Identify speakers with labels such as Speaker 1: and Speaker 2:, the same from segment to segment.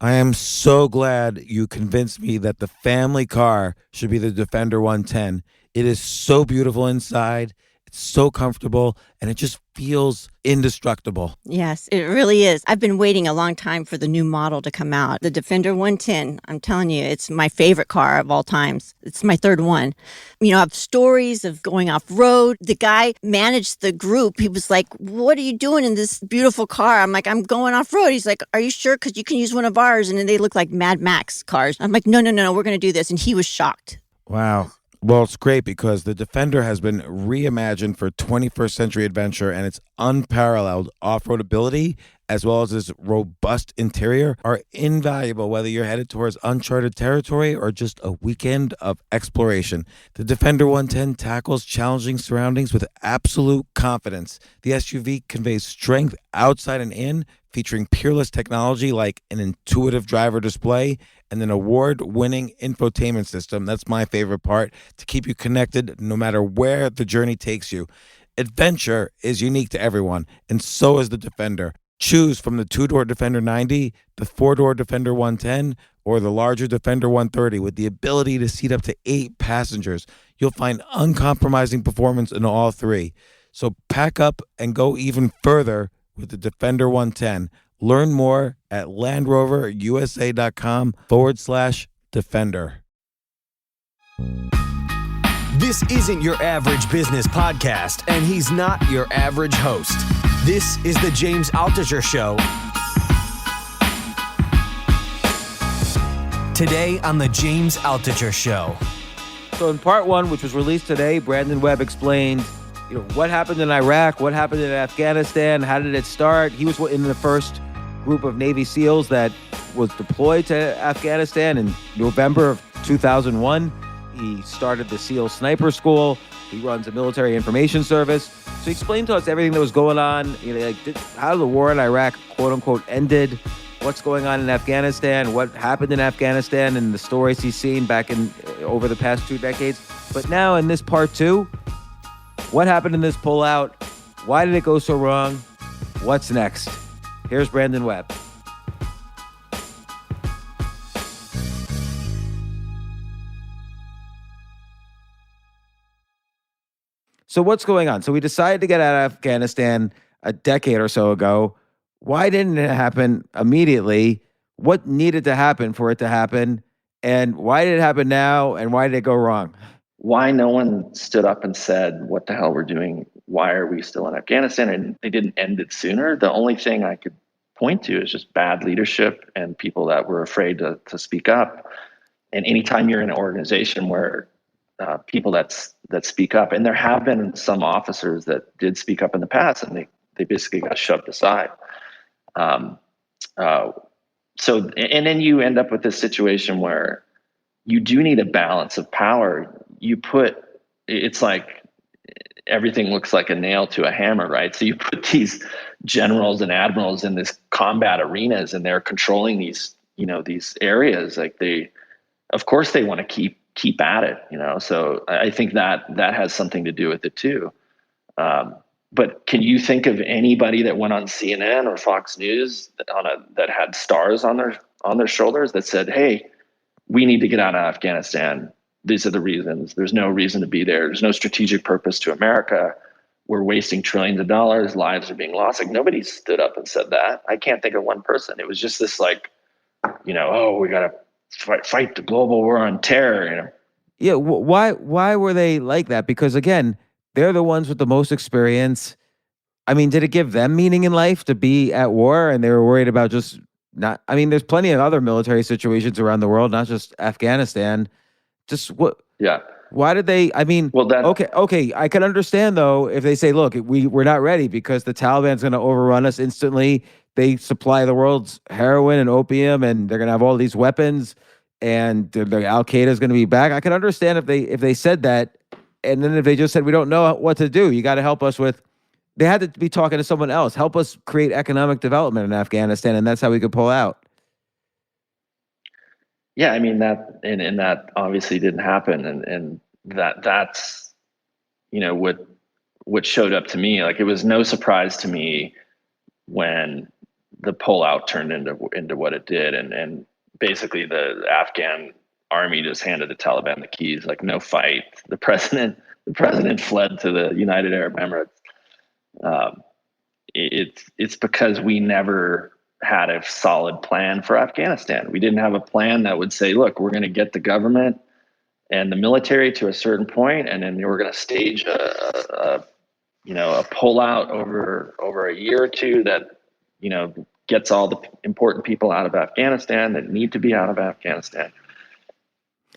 Speaker 1: I am so glad you convinced me that the family car should be the Defender 110. It is so beautiful inside, it's so comfortable, and it just feels indestructible.
Speaker 2: Yes, it really is. I've been waiting a long time for the new model to come out. The Defender 110, I'm telling you, it's my favorite car of all times. It's my third one. You know, I have stories of going off road. The guy managed the group. He was like, "What are you doing in this beautiful car?" I'm like, "I'm going off road." He's like, "Are you sure? Because you can use one of ours." And then they look like Mad Max cars. I'm like, "No, no, no, no, we're going to do this." And he was shocked.
Speaker 1: Wow. Well, it's great because the Defender has been reimagined for 21st century adventure, and its unparalleled off-road ability as well as its robust interior are invaluable whether you're headed towards uncharted territory or just a weekend of exploration. The Defender 110 tackles challenging surroundings with absolute confidence. The SUV conveys strength outside and in, featuring peerless technology like an intuitive driver display and an award-winning infotainment system. That's my favorite part, to keep you connected no matter where the journey takes you. Adventure is unique to everyone, and so is the Defender. Choose from the two-door Defender 90, the four-door Defender 110, or the larger Defender 130 with the ability to seat up to 8 passengers. You'll find uncompromising performance in all three. So pack up and go even further with the Defender 110. Learn more at LandRoverUSA.com/Defender.
Speaker 3: This isn't your average business podcast, and he's not your average host. This is the James Altucher Show. Today on the James Altucher Show.
Speaker 1: So in part one, which was released today, Brandon Webb explained, what happened in Iraq, what happened in Afghanistan, how did it start? He was in the first group of Navy SEALs that was deployed to Afghanistan in November of 2001. He started the SEAL Sniper School. He runs a military information service. So he explained to us everything that was going on, how the war in Iraq, quote unquote, ended, what's going on in Afghanistan, what happened in Afghanistan, and the stories he's seen back in over the past 2 decades. But now in this part two, what happened in this pullout? Why did it go so wrong? What's next? Here's Brandon Webb. So what's going on? So we decided to get out of Afghanistan a decade or so ago. Why didn't it happen immediately? What needed to happen for it to happen? And why did it happen now? And why did it go wrong?
Speaker 4: Why no one stood up and said, what the hell we're doing? Why are we still in Afghanistan? And they didn't end it sooner. The only thing I could point to is just bad leadership and people that were afraid to speak up. And anytime you're in an organization where people that speak up, and there have been some officers that did speak up in the past, and they basically got shoved aside. So then you end up with this situation where you do need a balance of power. It's like everything looks like a nail to a hammer, right? So you put these generals and admirals in this combat arenas, and they're controlling these areas. Like of course they want to keep at it, So I think that has something to do with it too. But can you think of anybody that went on CNN or Fox News that had stars on their shoulders that said, "Hey, we need to get out of Afghanistan. These are the reasons. There's no reason to be there. There's no strategic purpose to America. We're wasting trillions of dollars. Lives are being lost." Like, nobody stood up and said that. I can't think of one person. It was just this we got to fight the global war on terror.
Speaker 1: Yeah. Why were they like that? Because again, they're the ones with the most experience. I mean, did it give them meaning in life to be at war, and they were worried about just not? I mean, there's plenty of other military situations around the world, not just Afghanistan. Just what?
Speaker 4: Yeah.
Speaker 1: Why did they? I mean, okay. I can understand though if they say, "Look, we're not ready because the Taliban's going to overrun us instantly. They supply the world's heroin and opium, and they're going to have all these weapons, and the Al Qaeda is going to be back." I can understand if they said that, and then if they just said, "We don't know what to do. You got to help us with." They had to be talking to someone else. Help us create economic development in Afghanistan, and that's how we could pull out.
Speaker 4: Yeah, I mean that, and that obviously didn't happen, and that's what showed up to me. Like, it was no surprise to me when the pullout turned into what it did, and basically the Afghan army just handed the Taliban the keys, like no fight. The president fled to the United Arab Emirates. It's because we never had a solid plan for Afghanistan. We didn't have a plan that would say, look, we're going to get the government and the military to a certain point, and then we're going to stage a pullout over a year or two that gets all the important people out of Afghanistan that need to be out of Afghanistan.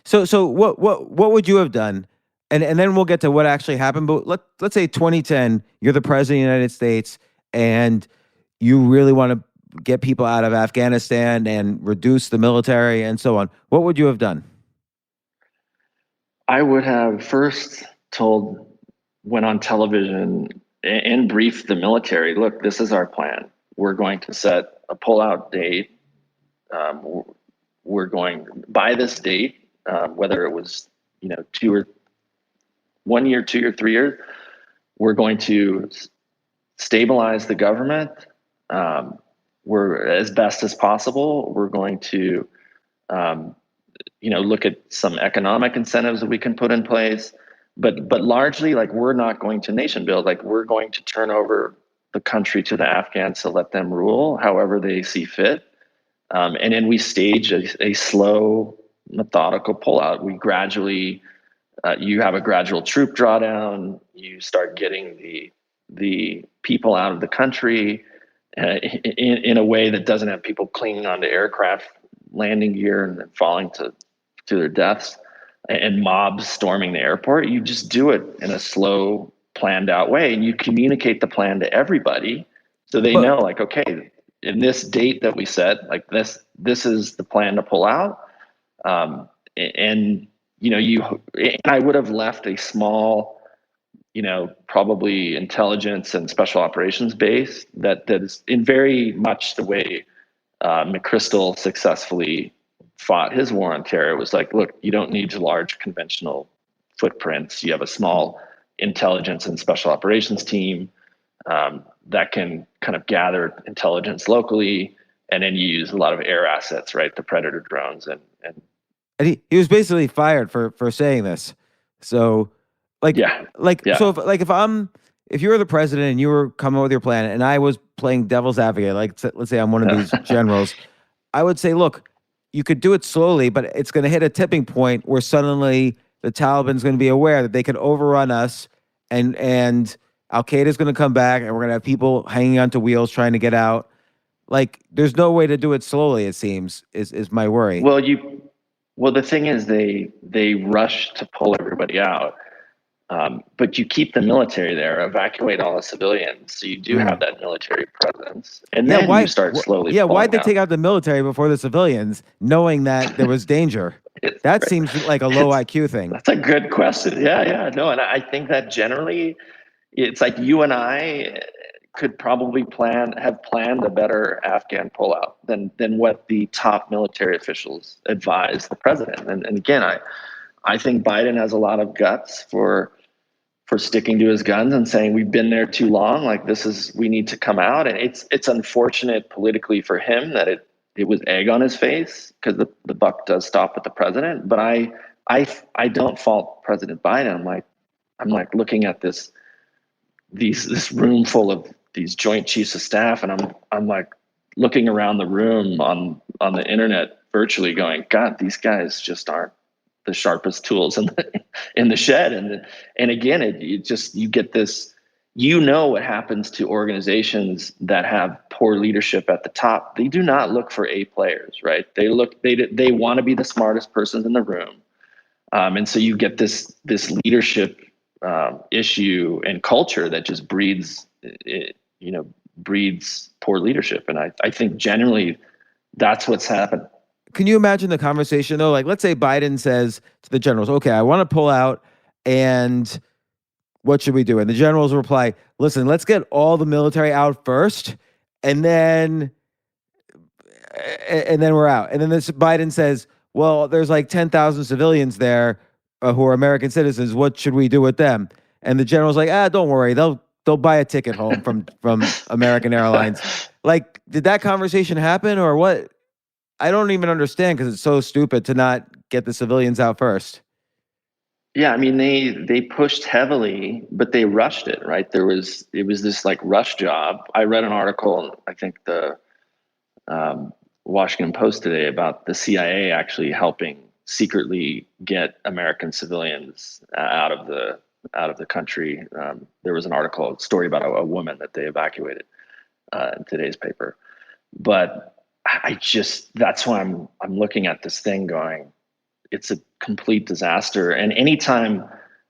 Speaker 1: So what would you have done? And then we'll get to what actually happened. But let's say 2010, you're the president of the United States, and you really want to get people out of Afghanistan and reduce the military and so on. What would you have done?
Speaker 4: I would have first went on television and briefed the military, look, this is our plan. We're going to set a pullout date. We're going by this date, whether it was 1 year, 2 or 3 years, we're going to stabilize the government. We're as best as possible. We're going to look at some economic incentives that we can put in place, but largely, like, we're not going to nation build. Like, we're going to turn over the country to the Afghans to let them rule however they see fit. And then we stage a slow, methodical pullout. We gradually, you have a gradual troop drawdown. You start getting the people out of the country in a way that doesn't have people clinging onto aircraft landing gear and then falling to their deaths, and mobs storming the airport. You just do it in a slow, planned out way, and you communicate the plan to everybody so they know, like, okay, in this date that we set, like this is the plan to pull out. And I would have left a small, probably intelligence and special operations base that is in very much the way McChrystal successfully fought his war on terror. It was like, look, you don't need large conventional footprints. You have a small intelligence and special operations team that can kind of gather intelligence locally, and then you use a lot of air assets, right? The Predator drones and
Speaker 1: he was basically fired for saying this. So so if you were the president and you were coming up with your plan and I was playing devil's advocate, like let's say I'm one of these generals, I would say, look, you could do it slowly, but it's going to hit a tipping point where suddenly the Taliban's going to be aware that they could overrun us, and Al-Qaeda is going to come back, and we're going to have people hanging onto wheels trying to get out. Like, there's no way to do it slowly, it seems, is my worry.
Speaker 4: Well, the thing is, they rush to pull everybody out, but you keep the military there, evacuate all the civilians, so you do have that military presence, and then you start slowly.
Speaker 1: Yeah, why'd they
Speaker 4: out.
Speaker 1: take out the military before the civilians, knowing that there was danger? That seems like a low IQ thing.
Speaker 4: That's a good question. Yeah, no, and I think that generally, it's like you and I could probably have planned a better Afghan pullout than what the top military officials advised the president. And again, I think Biden has a lot of guts for sticking to his guns and saying we've been there too long. Like, we need to come out. And it's unfortunate politically for him that it was egg on his face, because the buck does stop with the president. But I don't fault President Biden. I'm like looking at this room full of these Joint Chiefs of Staff, and I'm like looking around the room on the internet virtually, going, God, these guys just aren't the sharpest tools in the shed. And again, you get this, what happens to organizations that have poor leadership at the top. They do not look for A players, right? They want to be the smartest persons in the room. And so you get this leadership issue and culture that just breeds poor leadership. And I think generally that's what's happened.
Speaker 1: Can you imagine the conversation though? Like, let's say Biden says to the generals, okay, I want to pull out, and what should we do? And the generals reply, listen, let's get all the military out first, and then we're out. And then this Biden says, well, there's like 10,000 civilians there who are American citizens. What should we do with them? And the general's like, don't worry, they'll buy a ticket home from American Airlines. Like, did that conversation happen or what? I don't even understand because it's so stupid to not get the civilians out first.
Speaker 4: Yeah, I mean they pushed heavily, but they rushed it, right? It was this like rush job. I read an article, I think the um, Washington Post today, about the CIA actually helping secretly get American civilians out of the country. There was an article, a story about a woman that they evacuated in today's paper. But I just that's why I'm looking at this thing going, it's a complete disaster. And anytime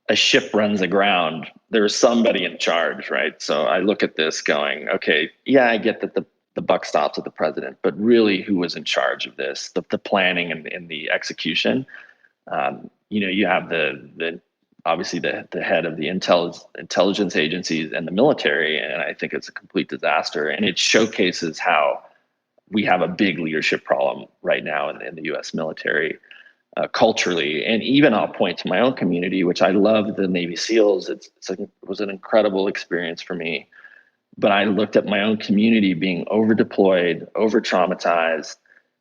Speaker 4: a ship runs aground, there's somebody in charge, right? So I look at this going, okay, yeah, I get that the buck stops at the president, but really who was in charge of this, the planning and the execution? You have the obviously the head of the intelligence agencies and the military, and I think it's a complete disaster. And it showcases how we have a big leadership problem right now in the U.S. military. Culturally, and even I'll point to my own community, which I love the Navy SEALs. It was an incredible experience for me. But I looked at my own community being over deployed, over traumatized.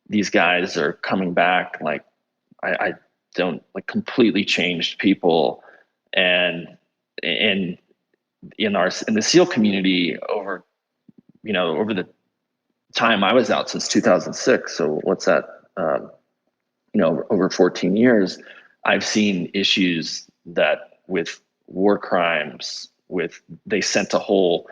Speaker 4: These guys are coming back I don't like completely changed people, and in the SEAL community over the time I was out since 2006. So what's that? Over 14 years, I've seen issues that with war crimes, they sent a whole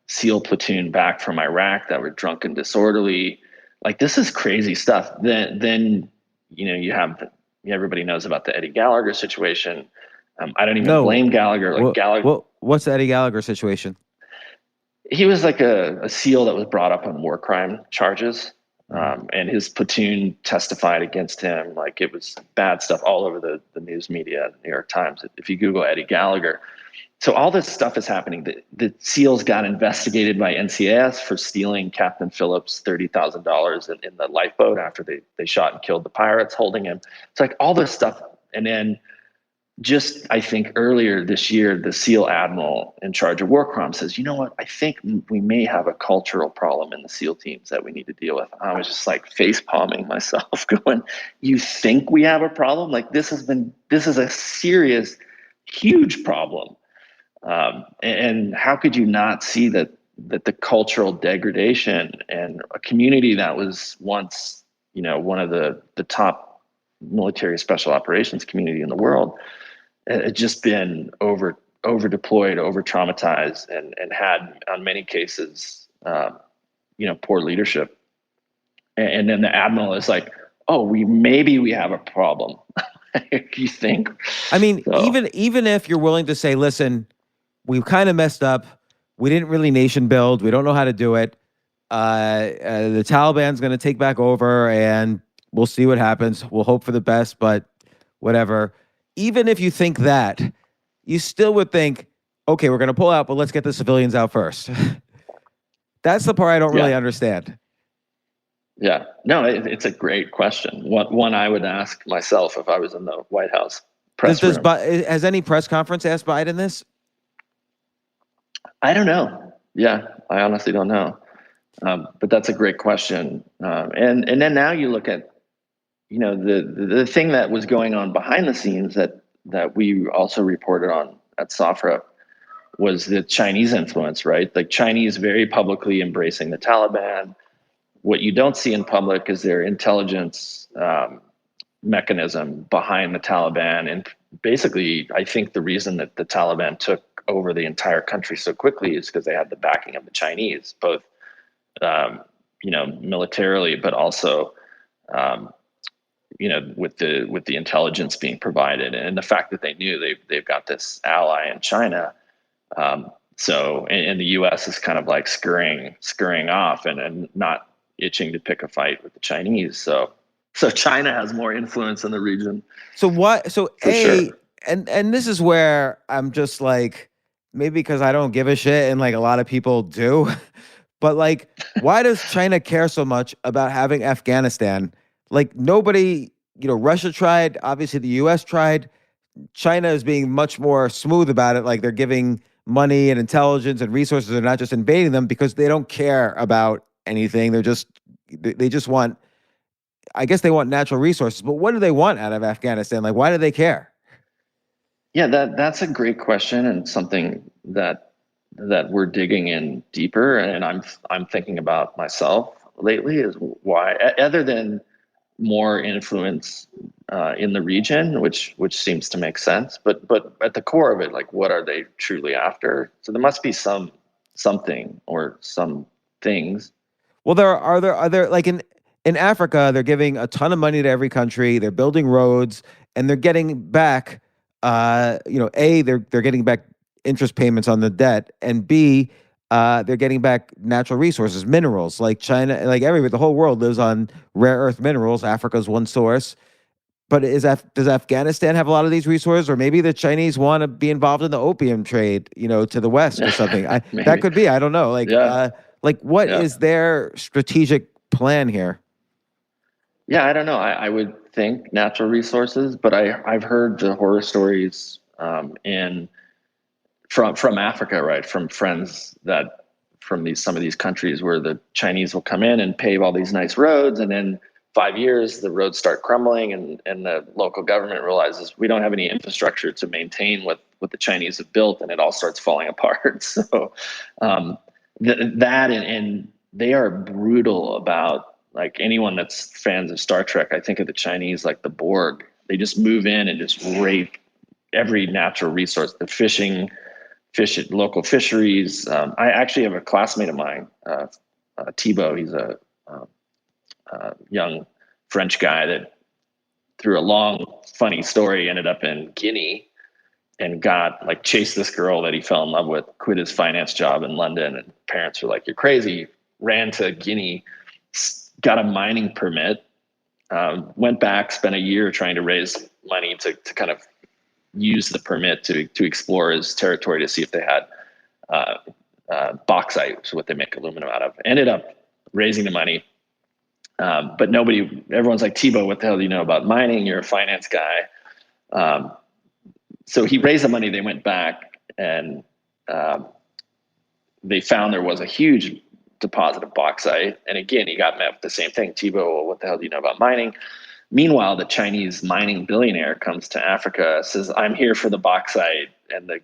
Speaker 4: SEAL platoon back from Iraq that were drunk and disorderly. Like, this is crazy stuff. Then you have everybody knows about the Eddie Gallagher situation. I don't even blame Gallagher.
Speaker 1: Well, what's the Eddie Gallagher situation?
Speaker 4: He was like a SEAL that was brought up on war crime charges. And his platoon testified against him. Like, it was bad stuff all over the news media, New York Times. If you Google Eddie Gallagher. So all this stuff is happening. The SEALs got investigated by NCIS for stealing Captain Phillips $30,000 in the lifeboat after they shot and killed the pirates holding him. It's like all this stuff. And then just, I think earlier this year, the SEAL admiral in charge of war crimes says, you know what, I think we may have a cultural problem in the SEAL teams that we need to deal with. I was just like face palming myself going, you think we have a problem? Like, this is a serious, huge problem. And how could you not see that the cultural degradation and a community that was once, one of the top military special operations community in the world, had just been over deployed, over traumatized, and had on many cases, poor leadership. And then the admiral is like, "Oh, we have a problem." You think?
Speaker 1: I mean, even if you're willing to say, "Listen, we've kind of messed up. We didn't really nation build. We don't know how to do it. The Taliban's going to take back over, and we'll see what happens. We'll hope for the best, but whatever." Even if you think that, you still would think, okay, we're going to pull out, but let's get the civilians out first. That's the part I don't really understand.
Speaker 4: Yeah, no, it's a great question. One I would ask myself if I was in the White House press room.
Speaker 1: Has any press conference asked Biden this?
Speaker 4: I don't know. Yeah, I honestly don't know. But that's a great question. And then now you look at, the thing that was going on behind the scenes that we also reported on at SOFRA was the Chinese influence, right? Like, Chinese very publicly embracing the Taliban. What you don't see in public is their intelligence mechanism behind the Taliban. And basically, I think the reason that the Taliban took over the entire country so quickly is because they had the backing of the Chinese, both militarily, but also with the intelligence being provided, and the fact that they knew they've got this ally in China. So the U.S. is kind of like scurrying off and not itching to pick a fight with the Chinese. So China has more influence in the region.
Speaker 1: So what? So
Speaker 4: sure.
Speaker 1: And this is where I'm just like, maybe because I don't give a shit, and like a lot of people do, but like, why does China care so much about having Afghanistan? Like, nobody, Russia tried, obviously the US tried. China is being much more smooth about it. Like, they're giving money and intelligence and resources. They're not just invading them because they don't care about anything. They just want, I guess they want natural resources. But what do they want out of Afghanistan? Like, why do they care?
Speaker 4: Yeah, that's a great question, and something that we're digging in deeper, and I'm thinking about myself lately, is why, other than more influence in the region, which seems to make sense, but at the core of it, like, what are they truly after? So there must be something or some things.
Speaker 1: Well, are there like in Africa, they're giving a ton of money to every country. They're building roads, and they're getting back. They're getting back interest payments on the debt, and B, they're getting back natural resources, minerals. Like China, like everybody, the whole world lives on rare earth minerals. Africa's one source. But does Afghanistan have a lot of these resources, or maybe the Chinese want to be involved in the opium trade, to the west or something? That could be. I don't know. What is their strategic plan here?
Speaker 4: Yeah, I don't know. I would think natural resources, but I've heard the horror stories from Africa, right? From friends from some of these countries where the Chinese will come in and pave all these nice roads, and then 5 years the roads start crumbling, and the local government realizes we don't have any infrastructure to maintain what the Chinese have built, and it all starts falling apart. So and they are brutal about, like, anyone that's fans of Star Trek. I think of the Chinese like the Borg. They just move in and just rape every natural resource, the local fisheries. I actually have a classmate of mine, Thibault. He's a young French guy that, through a long, funny story, ended up in Guinea and chased this girl that he fell in love with, quit his finance job in London, and parents were like, "You're crazy." Ran to Guinea, got a mining permit, went back, spent a year trying to raise money to kind of use the permit to explore his territory to see if they had bauxite, which is what they make aluminum out of. Ended up raising the money. But everyone's like, "Thibault, what the hell do you know about mining? You're a finance guy." So he raised the money. They went back, and they found there was a huge deposit of bauxite. And again, he got met with the same thing. "Thibault, well, what the hell do you know about mining?" Meanwhile, the Chinese mining billionaire comes to Africa, says, "I'm here for the bauxite." And the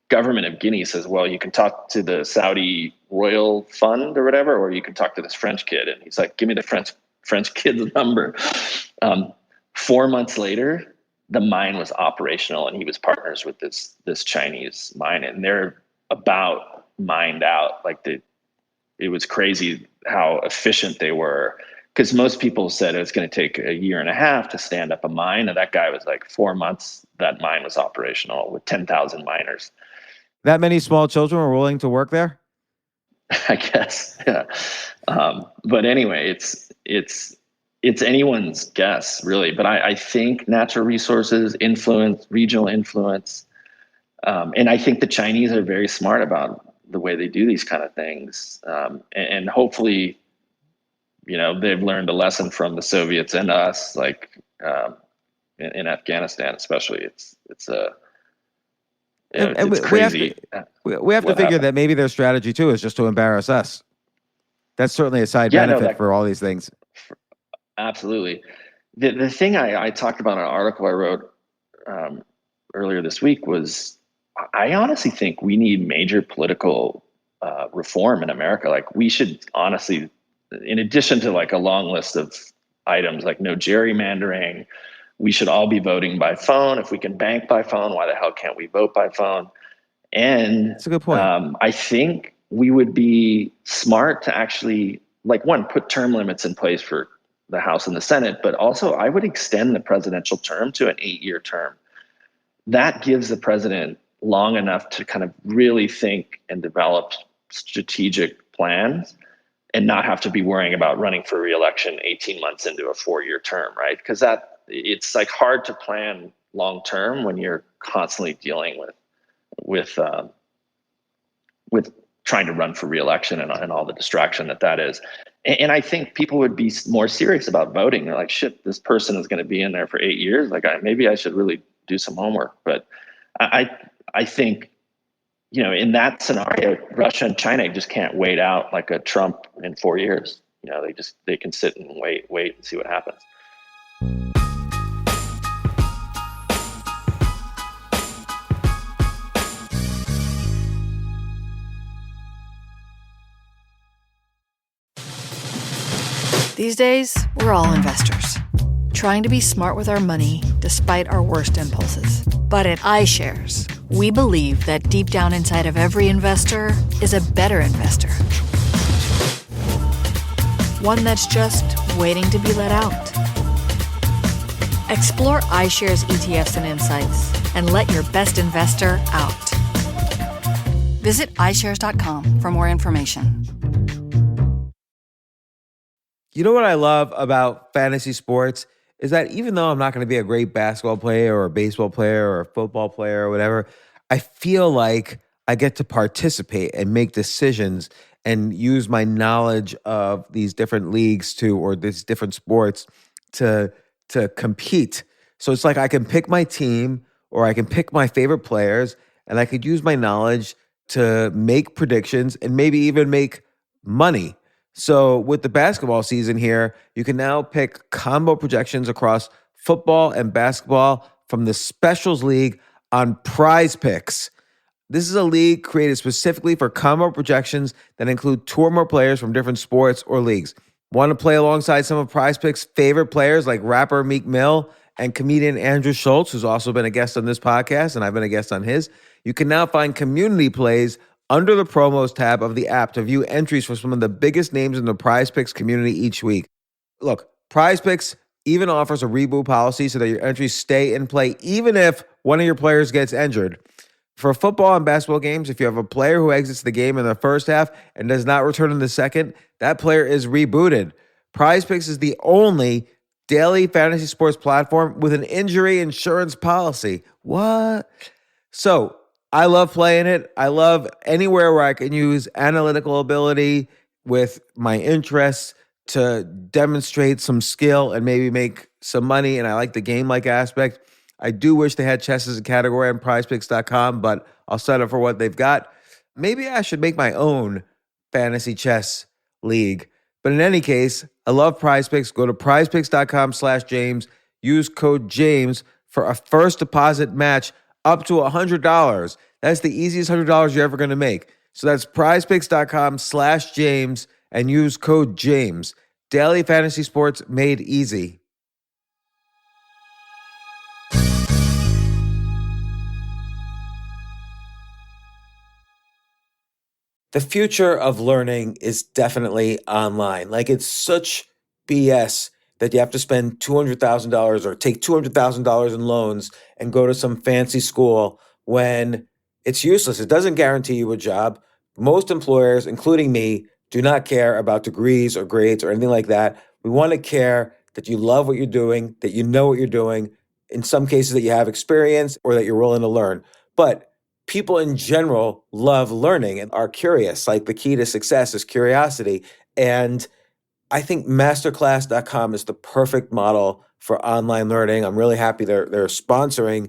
Speaker 4: government of Guinea says, "Well, you can talk to the Saudi royal fund or whatever, or you can talk to this French kid." And he's like, "Give me the French kid's number." 4 months later, the mine was operational, and he was partners with this Chinese mine, and they're about mined out. It was crazy how efficient they were, because most people said it's going to take a year and a half to stand up a mine, and that guy was like 4 months. That mine was operational with 10,000 miners.
Speaker 1: That many small children were willing to work there?
Speaker 4: I guess, yeah. But anyway, it's anyone's guess, really. But I think natural resources, influence, regional influence, and I think the Chinese are very smart about the way they do these kind of things, and hopefully, they've learned a lesson from the Soviets and us, in Afghanistan, especially. It's crazy.
Speaker 1: We have to figure that maybe their strategy too is just to embarrass us. That's certainly a side benefit for all these things.
Speaker 4: Absolutely. The thing I talked about in an article I wrote earlier this week was, I honestly think we need major political reform in America. Like, we should honestly, in addition to a long list of items like no gerrymandering, we should all be voting by phone. If we can bank by phone, why the hell can't we vote by phone? And
Speaker 1: that's a good point.
Speaker 4: I think we would be smart to actually, one, put term limits in place for the House and the Senate, but also I would extend the presidential term to an 8-year term. That gives the president long enough to kind of really think and develop strategic plans and not have to be worrying about running for re-election 18 months into a 4-year term, right? Because it's hard to plan long term when you're constantly dealing with trying to run for re-election and all the distraction that is. And I think people would be more serious about voting. They're like, shit, this person is going to be in there for 8 years. Maybe I should really do some homework. But I think in that scenario, Russia and China just can't wait out like a Trump in 4 years. They can sit and wait and see what happens.
Speaker 5: These days, we're all investors, trying to be smart with our money despite our worst impulses. But at iShares, we believe that deep down inside of every investor is a better investor. One that's just waiting to be let out. Explore iShares ETFs and insights and let your best investor out. Visit iShares.com for more information.
Speaker 1: You know what I love about fantasy sports is that even though I'm not going to be a great basketball player or a baseball player or a football player or whatever, I feel like I get to participate and make decisions and use my knowledge of these different leagues or these different sports to compete. So it's like I can pick my team or I can pick my favorite players and I could use my knowledge to make predictions and maybe even make money. So with the basketball season here, you can now pick combo projections across football and basketball from the Specials League on Prize Picks. This is a league created specifically for combo projections that include two or more players from different sports or leagues. Want to play alongside some of Prize Picks' favorite players like rapper Meek Mill and comedian Andrew Schultz, who's also been a guest on this podcast, and I've been a guest on his? You can now find community plays under the promos tab of the app to view entries for some of the biggest names in the Prize Picks community each week. Look, Prize Picks even offers a reboot policy so that your entries stay in play even if one of your players gets injured. For football and basketball games, if you have a player who exits the game in the first half and does not return in the second, that player is rebooted. Prize Picks is the only daily fantasy sports platform with an injury insurance policy. What? So, I love playing it. I love anywhere where I can use analytical ability with my interests to demonstrate some skill and maybe make some money. And I like the game-like aspect. I do wish they had chess as a category on prizepicks.com, but I'll settle for what they've got. Maybe I should make my own fantasy chess league. But in any case, I love Prize Picks. Go to prizepicks.com/James. Use code James for a first deposit match up to $100. That's the easiest $100 you're ever going to make. So that's prizepicks.com/James and use code James. Daily fantasy sports made easy. The future of learning is definitely online. Like, it's such BS that you have to spend $200,000 or take $200,000 in loans and go to some fancy school when it's useless. It doesn't guarantee you a job. Most employers, including me, do not care about degrees or grades or anything like that. We want to care that you love what you're doing, that you know what you're doing, in some cases that you have experience or that you're willing to learn. But people in general love learning and are curious. Like, the key to success is curiosity. And I think masterclass.com is the perfect model for online learning. I'm really happy they're sponsoring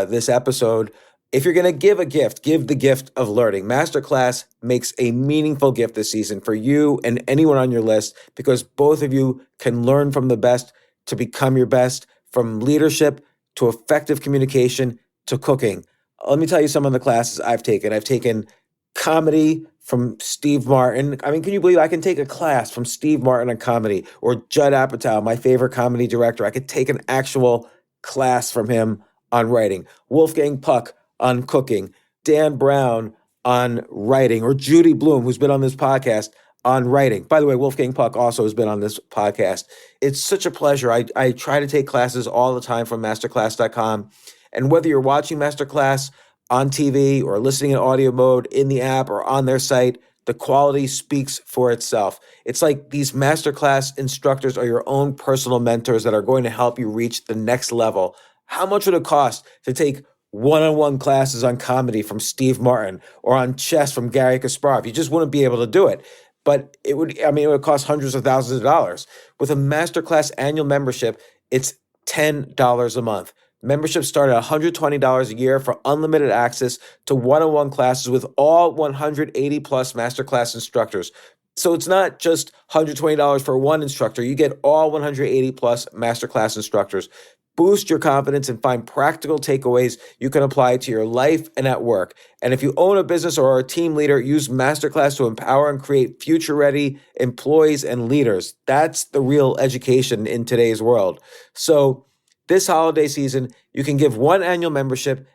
Speaker 1: this episode. If you're going to give a gift, give the gift of learning. Masterclass makes a meaningful gift this season for you and anyone on your list, because both of you can learn from the best to become your best, from leadership to effective communication to cooking. Let me tell you some of the classes I've taken. I've taken comedy from Steve Martin. I mean, can you believe I can take a class from Steve Martin on comedy, or Judd Apatow, my favorite comedy director? I could take an actual class from him on writing. Wolfgang Puck on cooking. Dan Brown on writing, or Judy Bloom, who's been on this podcast, on writing. By the way, Wolfgang Puck also has been on this podcast. It's such a pleasure. I try to take classes all the time from masterclass.com. And whether you're watching Masterclass on TV or listening in audio mode in the app or on their site, the quality speaks for itself. It's like these Masterclass instructors are your own personal mentors that are going to help you reach the next level. How much would it cost to take one-on-one classes on comedy from Steve Martin or on chess from Gary Kasparov? You just wouldn't be able to do it. But it would cost hundreds of thousands of dollars. With a Masterclass annual membership, it's $10 a month.
Speaker 6: Memberships start at $120 a year for unlimited access to one-on-one classes with all 180 plus masterclass instructors. So it's not just $120 for one instructor. You get all 180 plus masterclass instructors. Boost your confidence and find practical takeaways you can apply to your life and at work. And if you own a business or are a team leader, use Masterclass to empower and create future-ready employees and leaders. That's the real education in today's world. So this holiday season, you can give one annual membership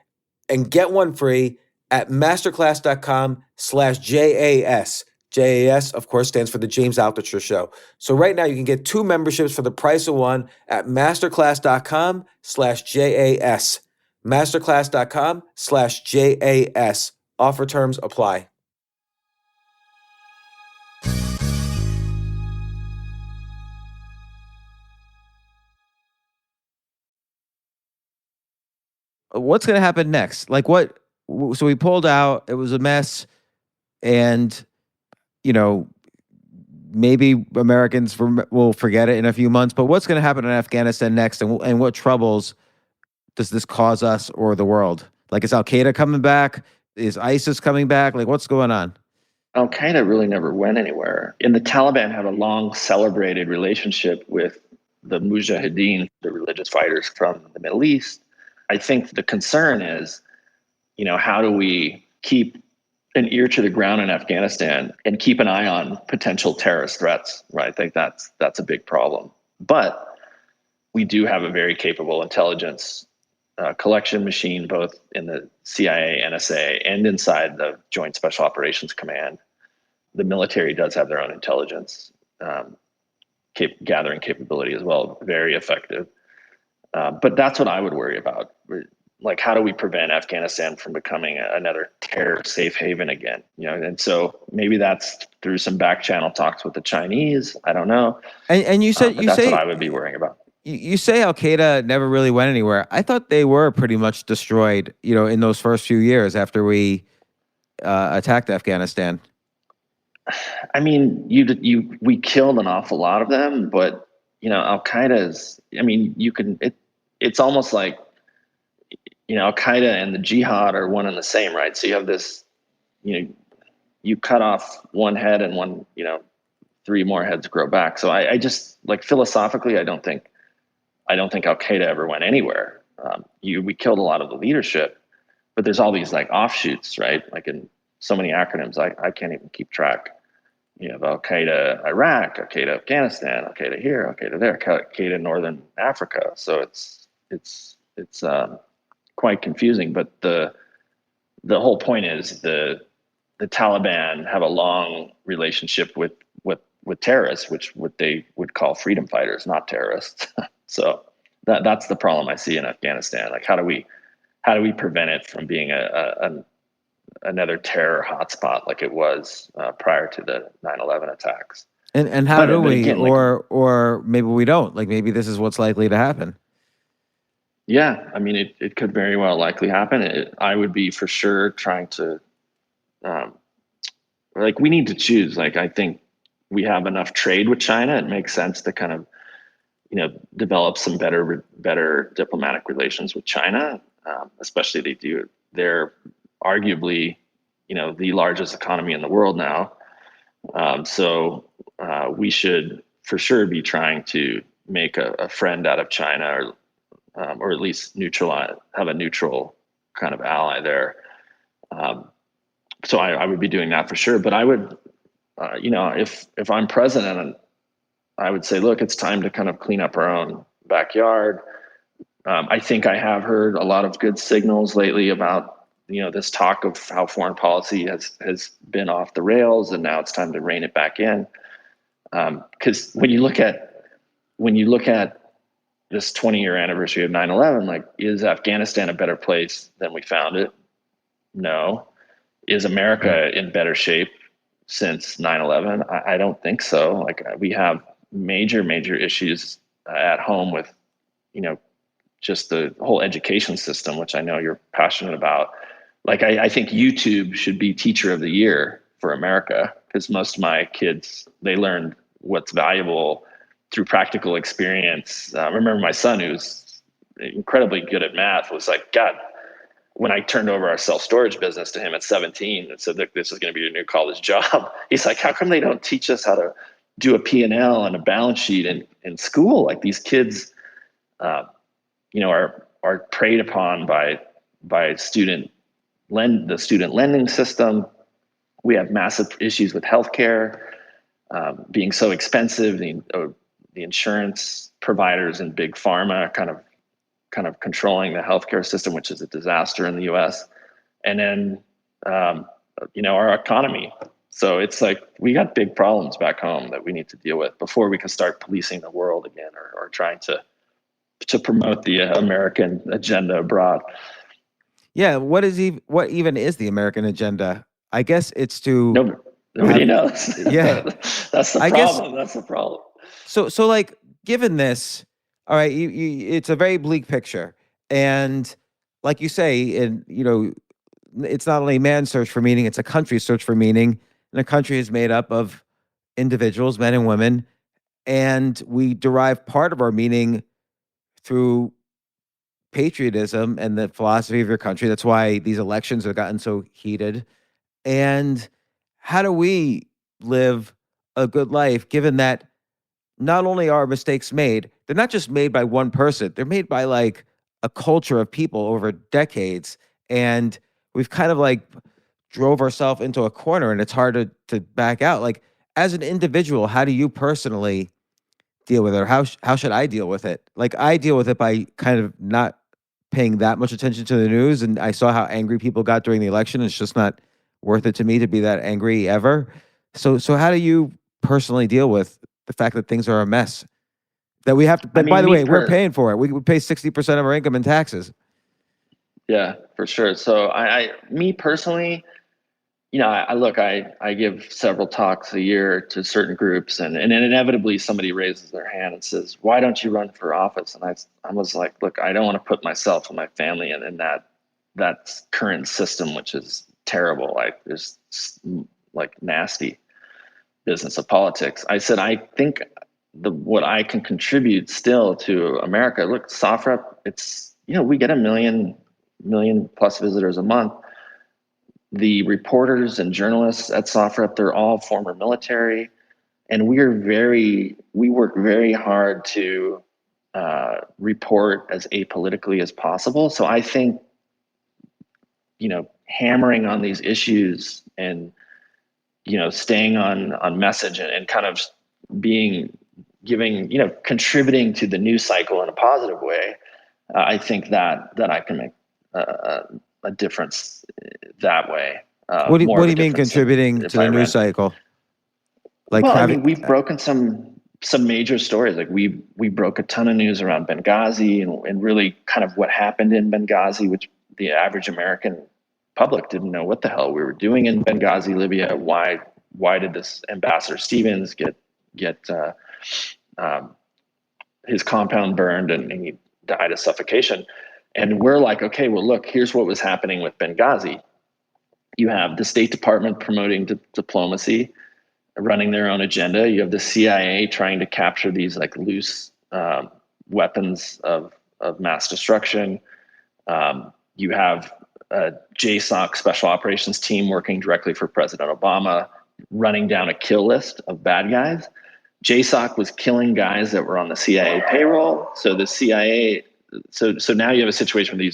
Speaker 6: and get one free at masterclass.com/JAS. JAS, of course, stands for the James Altucher Show. So right now you can get 2 memberships for the price of one at masterclass.com/JAS. Masterclass.com/JAS. Offer terms apply.
Speaker 1: What's going to happen next? Like what? So we pulled out. It was a mess, and maybe Americans will forget it in a few months. But what's going to happen in Afghanistan next, and what troubles does this cause us or the world? Like, is Al Qaeda coming back? Is ISIS coming back? Like, what's going on?
Speaker 4: Al Qaeda really never went anywhere, and the Taliban have a long celebrated relationship with the Mujahideen, the religious fighters from the Middle East. I think the concern is, how do we keep an ear to the ground in Afghanistan and keep an eye on potential terrorist threats, right? I think that's a big problem. But we do have a very capable intelligence collection machine, both in the CIA, NSA, and inside the Joint Special Operations Command. The military does have their own intelligence gathering capability as well, very effective. But that's what I would worry about. Like, how do we prevent Afghanistan from becoming another terror safe haven again? And so maybe that's through some back channel talks with the Chinese. I don't know.
Speaker 1: And you said
Speaker 4: that's what I would be worrying about.
Speaker 1: You say Al Qaeda never really went anywhere. I thought they were pretty much destroyed, in those first few years after we attacked Afghanistan.
Speaker 4: I mean, we killed an awful lot of them, but Al Qaeda is. I mean, it's almost like Al Qaeda and the jihad are one and the same, right? So you have this, you cut off one head and 3 more heads grow back. So I just, like, philosophically, I don't think Al Qaeda ever went anywhere. We killed a lot of the leadership, but there's all these like offshoots, right? Like in so many acronyms, I can't even keep track. You have Al Qaeda Iraq, Al Qaeda Afghanistan, Al Qaeda here, Al Qaeda there, Al Qaeda Northern Africa. So it's quite confusing. But the whole point is the Taliban have a long relationship with terrorists, which what they would call freedom fighters, not terrorists. So that's the problem I see in Afghanistan. Like, how do we prevent it from being another terror hotspot like it was prior to the 9/11 attacks?
Speaker 1: And how do we, again, or maybe we don't, like, maybe this is what's likely to happen.
Speaker 4: Yeah. I mean, it could very well likely happen. I would be for sure trying to, we need to choose. Like, I think we have enough trade with China. It makes sense to kind of, develop some better diplomatic relations with China, especially they're arguably, the largest economy in the world now. So we should for sure be trying to make a friend out of China, or at least have a neutral kind of ally there. So I would be doing that for sure. But I would, if I'm president, I would say, look, it's time to kind of clean up our own backyard. I think I have heard a lot of good signals lately about, this talk of how foreign policy has been off the rails, and now it's time to rein it back in. Because when you look at this 20-year anniversary of 9/11, like, is Afghanistan a better place than we found it? No. Is America in better shape since 9/11? I don't think so. Like, we have major issues at home with, just the whole education system, which I know you're passionate about. Like, I think YouTube should be teacher of the year for America, because most of my kids, they learned what's valuable through practical experience. I remember my son, who's incredibly good at math, was like, God, when I turned over our self-storage business to him at 17 and said, look, this is going to be your new college job. He's like, how come they don't teach us how to do a P&L and a balance sheet in school? Like, these kids, are preyed upon by the student lending system. We have massive issues with healthcare being so expensive. The insurance providers and big pharma kind of controlling the healthcare system, which is a disaster in the U.S. And then our economy. So it's like, we got big problems back home that we need to deal with before we can start policing the world again, or trying to promote the American agenda abroad.
Speaker 1: Yeah, what even is the American agenda? I guess it's to
Speaker 4: nobody knows.
Speaker 1: Yeah,
Speaker 4: that's the problem. That's the problem.
Speaker 1: So like, given this, all right, it's a very bleak picture, and like you say, it's not only man's search for meaning; it's a country's search for meaning, and a country is made up of individuals, men and women, and we derive part of our meaning through patriotism and the philosophy of your country. That's why these elections have gotten so heated. And how do we live a good life, given that not only are mistakes made, they're not just made by one person, they're made by like a culture of people over decades. And we've kind of like drove ourselves into a corner, and it's hard to back out. Like, as an individual, how do you personally deal with it? Or how should I deal with it? Like, I deal with it by kind of not paying that much attention to the news. And I saw how angry people got during the election. It's just not worth it to me to be that angry ever. So how do you personally deal with the fact that things are a mess? That we have to, but by the way, we're paying for it. We pay 60% of our income in taxes.
Speaker 4: Yeah, for sure. So me personally, I give several talks a year to certain groups, and then inevitably somebody raises their hand and says, why don't you run for office? And I was like, look, I don't want to put myself and my family in that current system, which is terrible. Like, there's like nasty business of politics. I said, I think what I can contribute still to America, look, SOFREP, it's, we get a million plus visitors a month. The reporters and journalists at SOFREP, they're all former military, and we work very hard to report as apolitically as possible. So I think, hammering on these issues and, staying on message and kind of contributing to the news cycle in a positive way, I think that I can make a difference that way.
Speaker 1: What do you mean contributing to the news cycle? Like,
Speaker 4: we've broken some major stories. Like, we broke a ton of news around Benghazi and really kind of what happened in Benghazi, which the average American public didn't know what the hell we were doing in Benghazi, Libya. Why did this Ambassador Stevens get his compound burned and he died of suffocation? And we're like, okay, well, look, here's what was happening with Benghazi. You have the State Department promoting diplomacy, running their own agenda. You have the CIA trying to capture these like loose weapons of mass destruction. You have a JSOC special operations team working directly for President Obama, running down a kill list of bad guys. JSOC was killing guys that were on the CIA payroll. So the CIA, so now you have a situation where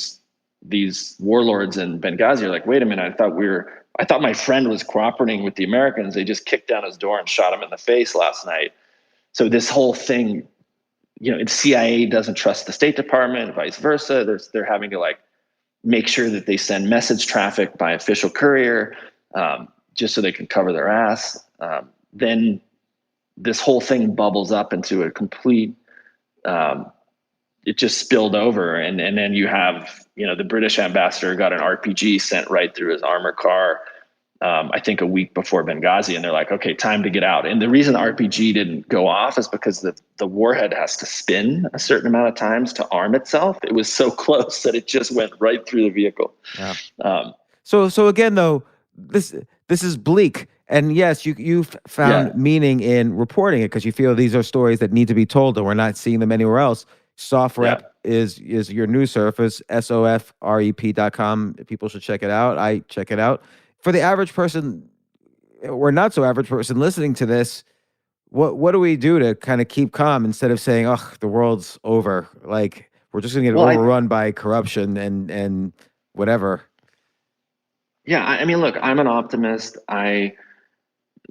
Speaker 4: these warlords in Benghazi are like, wait a minute, I thought my friend was cooperating with the Americans. They just kicked down his door and shot him in the face last night. So this whole thing, the CIA doesn't trust the State Department, vice versa. They're having to like make sure that they send message traffic by official courier, just so they can cover their ass. Then this whole thing bubbles up into a complete, it just spilled over. And then you have, the British ambassador got an RPG sent right through his armored car, I think a week before Benghazi. And they're like, okay, time to get out. And the reason the RPG didn't go off is because the warhead has to spin a certain amount of times to arm itself. It was so close that it just went right through the vehicle.
Speaker 1: Yeah. So again, though, this is bleak. And yes, you've found meaning in reporting it because you feel these are stories that need to be told and we're not seeing them anywhere else. SOFREP, is your news service, sofrep.com. People should check it out. I check it out. For the average person or not so average person listening to this, what do we do to kind of keep calm instead of saying, "Oh, the world's over"? Like we're just going to get overrun by corruption and whatever.
Speaker 4: Yeah, I mean, look, I'm an optimist.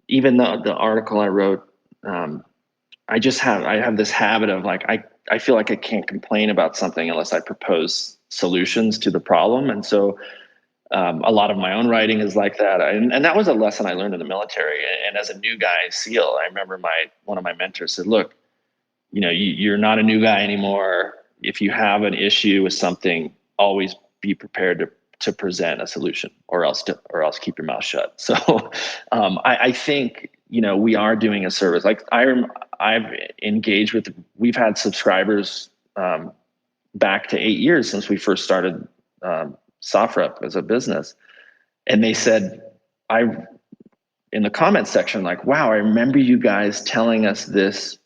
Speaker 4: Even the article I wrote, I have this habit of like I feel like I can't complain about something unless I propose solutions to the problem, and so a lot of my own writing is like that, and that was a lesson I learned in the military. And as a new guy SEAL, I remember one of my mentors said, "Look, you're not a new guy anymore. If you have an issue with something, always be prepared to present a solution, or else keep your mouth shut." So I think we are doing a service. Like I've engaged with. We've had subscribers back to 8 years since we first started SOFREP as a business, and they said, in the comments section, like, "Wow, I remember you guys telling us this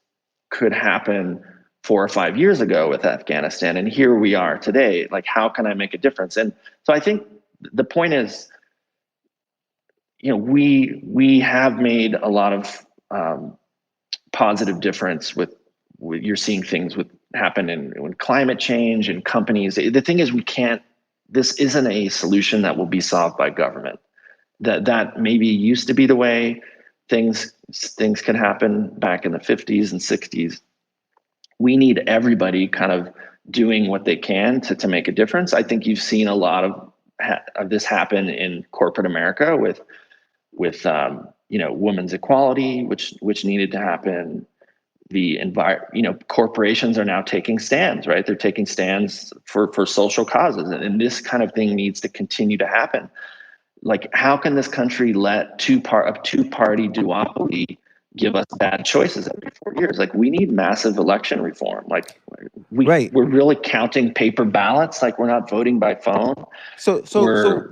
Speaker 4: could happen 4 or 5 years ago with Afghanistan, and here we are today. Like, how can I make a difference?" And so I think the point is, we have made a lot of positive difference with you're seeing things happen in climate change and companies. The thing is, this isn't a solution that will be solved by government. That maybe used to be the way things could happen back in the 50s and 60s. We need everybody kind of doing what they can to make a difference. I think you've seen a lot of this happen in corporate America with women's equality, which needed to happen. Corporations are now taking stands, right? They're taking stands for social causes, and this kind of thing needs to continue to happen. Like, how can this country let a two-party duopoly give us bad choices every 4 years? Like, we need massive election reform. Like, we're really counting paper ballots. Like, we're not voting by phone. So there are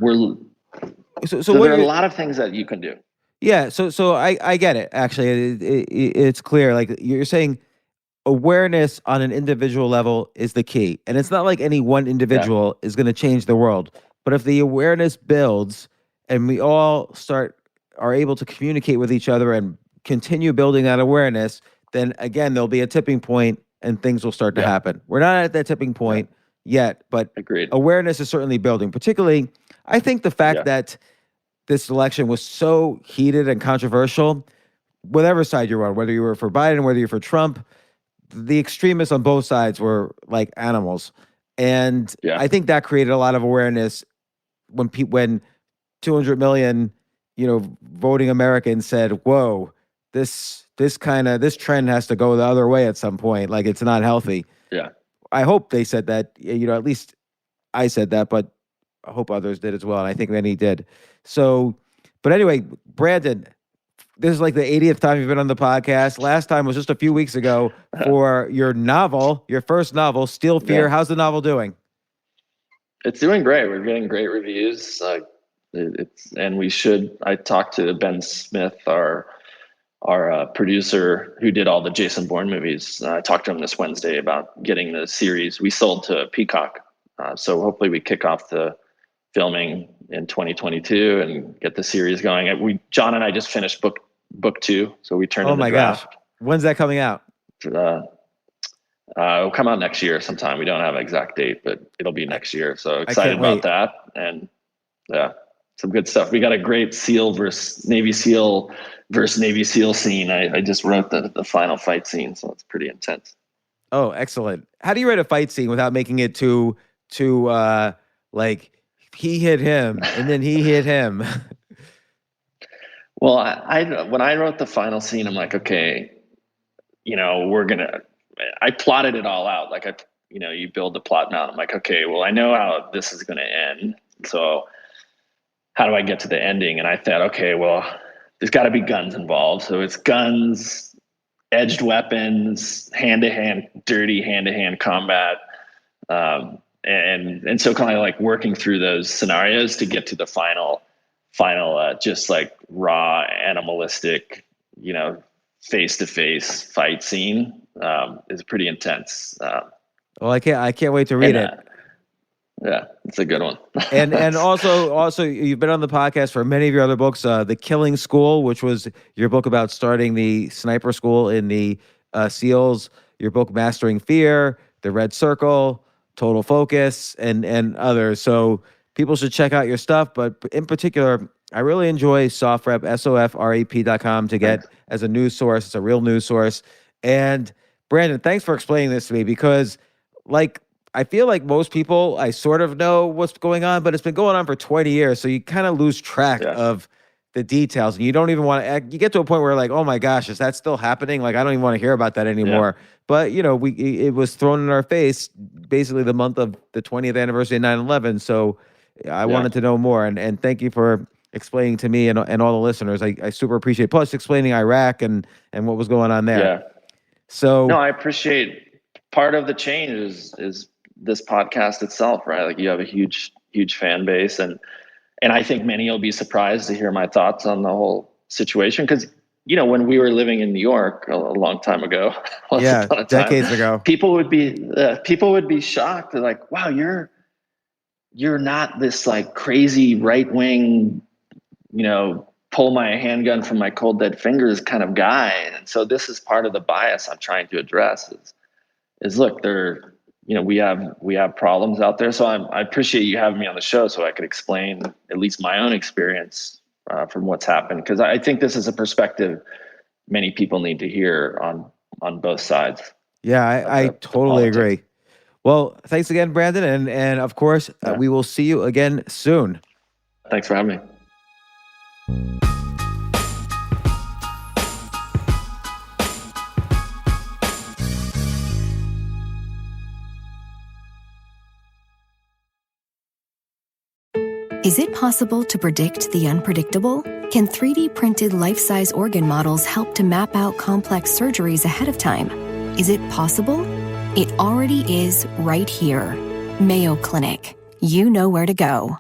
Speaker 4: a lot of things that you can do.
Speaker 1: Yeah, so I get it. Actually, it's clear. Like you're saying, awareness on an individual level is the key, and it's not like any one individual is going to change the world. But if the awareness builds, and we all are able to communicate with each other and continue building that awareness, then again there'll be a tipping point, and things will start to happen. We're not at that tipping point yet, but
Speaker 4: Agreed.
Speaker 1: Awareness is certainly building. Particularly, I think the fact that this election was so heated and controversial, whatever side you're on, whether you were for Biden, whether you're for Trump, the extremists on both sides were like animals. And I think that created a lot of awareness when 200 million, voting Americans said, "Whoa, this trend has to go the other way at some point. Like, it's not healthy."
Speaker 4: Yeah.
Speaker 1: I hope they said that, at least I said that, but I hope others did as well. And I think many did. So, but anyway, Brandon, this is like the 80th time you've been on the podcast. Last time was just a few weeks ago for your first novel, Steel Fear. Yeah. How's the novel doing?
Speaker 4: It's doing great. We're getting great reviews. I talked to Ben Smith, our producer who did all the Jason Bourne movies. I talked to him this Wednesday about getting the series. We sold to Peacock. So hopefully we kick off the filming in 2022 and get the series going. John and I just finished book 2, so we turned in the draft.
Speaker 1: Gosh. When's that coming out?
Speaker 4: It'll come out next year sometime. We don't have an exact date, but it'll be next year. So excited about that. And some good stuff. We got a great SEAL versus Navy SEAL scene. I just wrote the final fight scene, so it's pretty intense.
Speaker 1: Oh, excellent. How do you write a fight scene without making it too like he hit him and then he hit him?
Speaker 4: Well, when I wrote the final scene, I'm like, okay, I plotted it all out. Like you build the plot now. I'm like, okay, well, I know how this is going to end. So how do I get to the ending? And I thought, okay, well, there's got to be guns involved. So it's guns, edged weapons, dirty hand-to-hand combat. And so kind of like working through those scenarios to get to the final, just like raw animalistic, face-to-face fight scene is pretty intense.
Speaker 1: Well, I can't wait to read it.
Speaker 4: Yeah, it's a good one.
Speaker 1: And also you've been on the podcast for many of your other books, The Killing School, which was your book about starting the sniper school in the SEALs, your book Mastering Fear, The Red Circle, Total Focus, and others. So people should check out your stuff, but in particular, I really enjoy SOFREP, SOFREP.com to get as a news source. It's a real news source. And Brandon, thanks for explaining this to me, because I feel like most people, I sort of know what's going on, but it's been going on for 20 years. So you kind of lose track of the details, and you don't even want to, you get to a point where like, oh my gosh, is that still happening? Like, I don't even want to hear about that anymore. Yeah. But it was thrown in our face basically the month of the 20th anniversary of 9/11. So I wanted to know more. And thank you for explaining to me and all the listeners. I super appreciate, plus explaining Iraq and what was going on there.
Speaker 4: Yeah.
Speaker 1: So
Speaker 4: no, I appreciate part of the change is this podcast itself, right? Like, you have a huge fan base, and I think many will be surprised to hear my thoughts on the whole situation. Cause when we were living in New York a long time ago,
Speaker 1: decades ago,
Speaker 4: people would be shocked. They're like, wow, you're not this like crazy right-wing, pull my handgun from my cold dead fingers kind of guy. And so this is part of the bias I'm trying to address is look, we have problems out there. So I appreciate you having me on the show so I could explain at least my own experience from what's happened. Cause I think this is a perspective many people need to hear on both sides.
Speaker 1: Yeah, I totally agree. Well, thanks again, Brandon. And of course, we will see you again soon.
Speaker 4: Thanks for having me.
Speaker 7: Is it possible to predict the unpredictable? Can 3D printed life-size organ models help to map out complex surgeries ahead of time? Is it possible? It already is right here. Mayo Clinic. You know where to go.